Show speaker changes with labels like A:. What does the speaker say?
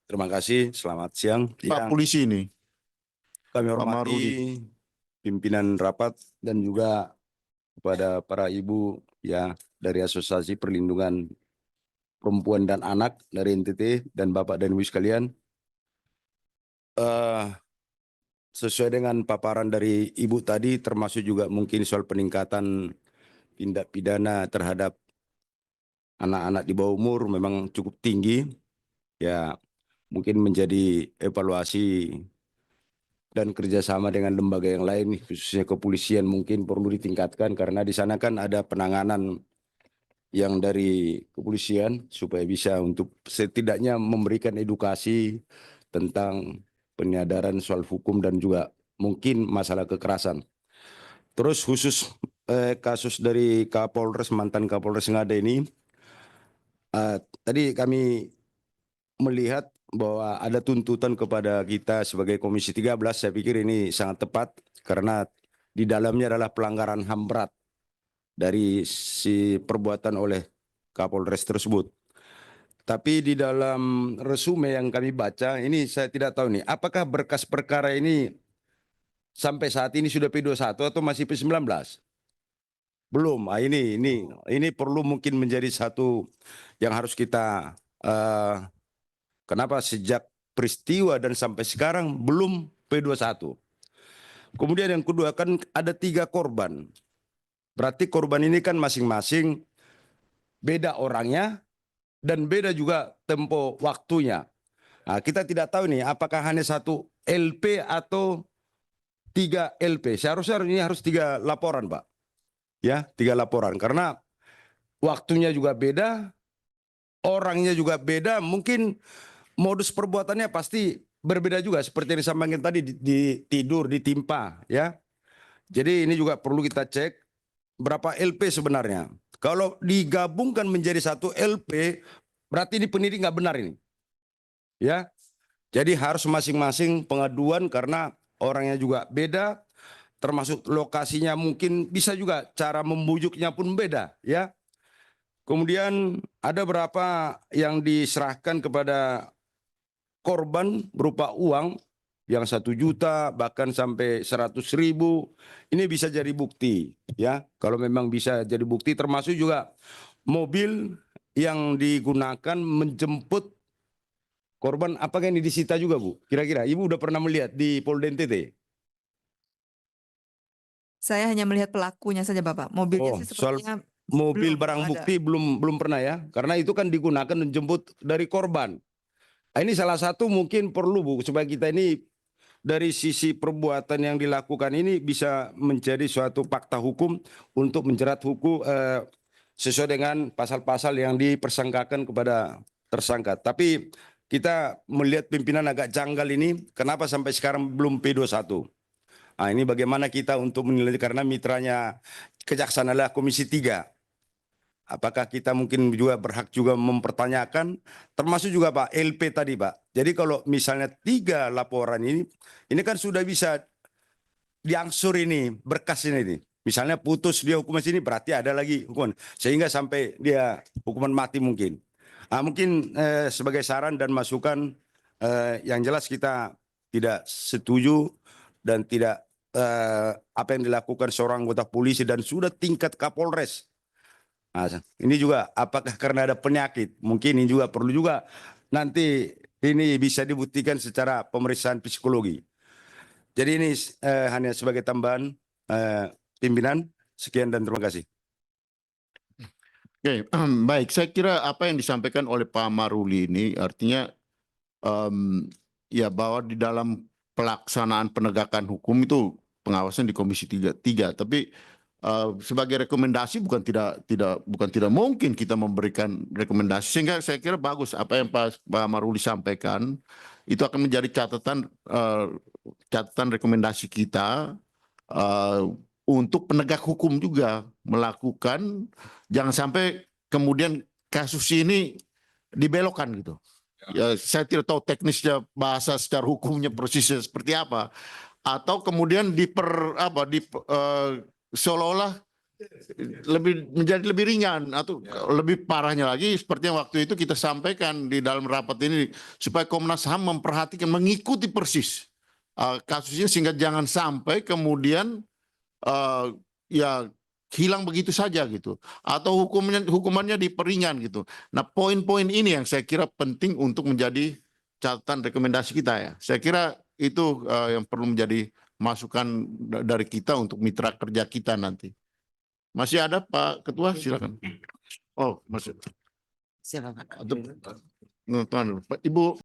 A: Terima kasih, selamat siang.
B: Pak Polisi ini,
A: Kami
B: Pak
A: hormati
B: Maruli.
A: pimpinan rapat dan juga kepada para ibu ya dari Asosiasi Perlindungan Perempuan dan Anak dari NTT dan Bapak dan Ibu sekalian. Eh, Sesuai dengan paparan dari Ibu tadi, termasuk juga mungkin soal peningkatan tindak pidana terhadap anak-anak di bawah umur memang cukup tinggi. Ya, mungkin menjadi evaluasi dan kerjasama dengan lembaga yang lain, khususnya kepolisian mungkin perlu ditingkatkan karena di sana kan ada penanganan yang dari kepolisian supaya bisa untuk setidaknya memberikan edukasi tentang penyadaran soal hukum dan juga mungkin masalah kekerasan. Terus khusus kasus dari Kapolres, mantan Kapolres Ngada ini, tadi kami melihat bahwa ada tuntutan kepada kita sebagai Komisi 13, saya pikir ini sangat tepat karena di dalamnya adalah pelanggaran HAM berat dari si perbuatan oleh Kapolres tersebut. Tapi di dalam resume yang kami baca, ini saya tidak tahu nih, apakah berkas perkara ini sampai saat ini sudah P21 atau masih P19? Belum. Ini perlu mungkin menjadi satu yang harus kita kenapa sejak peristiwa dan sampai sekarang belum P21. Kemudian yang kedua kan ada 3 korban. Berarti korban ini kan masing-masing beda orangnya dan beda juga tempo waktunya. Nah, kita tidak tahu nih apakah hanya 1 LP atau 3 LP. Seharusnya ini harus 3 laporan, Pak. Ya, 3 laporan karena waktunya juga beda, orangnya juga beda, mungkin modus perbuatannya pasti berbeda juga seperti yang disampaikan tadi di tidur, ditimpa ya. Jadi ini juga perlu kita cek berapa LP sebenarnya. Kalau digabungkan menjadi 1 LP berarti ini penyidik nggak benar ini. Ya. Jadi harus masing-masing pengaduan karena orangnya juga beda, termasuk lokasinya mungkin bisa juga cara membujuknya pun beda ya. Kemudian ada berapa yang diserahkan kepada korban berupa uang yang 1 juta bahkan sampai 100.000, ini bisa jadi bukti ya. Kalau memang bisa jadi bukti, termasuk juga mobil yang digunakan menjemput korban, apakah ini disita juga Bu? Kira-kira Ibu udah pernah melihat di Polda NTT?
C: Saya hanya melihat pelakunya saja, Bapak. Mobilnya sih
A: Soal
C: sepertinya
A: mobil
C: belum
A: barang
C: ada.
A: bukti belum pernah ya, karena itu kan digunakan menjemput dari korban. Nah, ini salah satu mungkin perlu Bu supaya kita ini dari sisi perbuatan yang dilakukan ini bisa menjadi suatu fakta hukum untuk menjerat hukum sesuai dengan pasal-pasal yang dipersangkakan kepada tersangka. Tapi kita melihat pimpinan agak janggal ini, kenapa sampai sekarang belum P21? Nah, ini bagaimana kita untuk menilai karena mitranya Kejaksaan adalah Komisi 3. Apakah kita mungkin juga berhak juga mempertanyakan, termasuk juga Pak LP tadi Pak. Jadi kalau misalnya 3 laporan ini kan sudah bisa diangsur ini berkas ini. Misalnya putus dia hukuman sini berarti ada lagi hukuman sehingga sampai dia hukuman mati mungkin. Nah, mungkin sebagai saran dan masukan yang jelas kita tidak setuju dan tidak apa yang dilakukan seorang anggota polisi dan sudah tingkat Kapolres. Nah, ini juga apakah karena ada penyakit? Mungkin ini juga perlu juga nanti ini bisa dibuktikan secara pemeriksaan psikologi. Jadi ini hanya sebagai tambahan pimpinan. Sekian dan terima kasih.
B: Oke, baik. Saya kira apa yang disampaikan oleh Pak Maruli ini artinya ya bahwa di dalam pelaksanaan penegakan hukum itu pengawasan di Komisi 3. Tapi sebagai rekomendasi bukan tidak mungkin kita memberikan rekomendasi, sehingga saya kira bagus apa yang Pak Maruli sampaikan itu akan menjadi catatan rekomendasi kita untuk penegak hukum juga melakukan, jangan sampai kemudian kasus ini dibelokkan gitu. Ya, saya tidak tahu teknisnya bahasa secara hukumnya prosesnya seperti apa, atau kemudian seolah-olah menjadi lebih ringan atau lebih parahnya lagi seperti yang waktu itu kita sampaikan di dalam rapat ini supaya Komnas HAM memperhatikan mengikuti persis kasusnya sehingga jangan sampai kemudian ya hilang begitu saja gitu atau hukumannya diperingan gitu. Nah, poin-poin ini yang saya kira penting untuk menjadi catatan rekomendasi kita ya. Saya kira itu yang perlu menjadi masukan dari kita untuk mitra kerja kita nanti. Masih ada Pak Ketua, silakan. Oh, masih.
D: Siapa Pak?
B: Tuan, Ibu.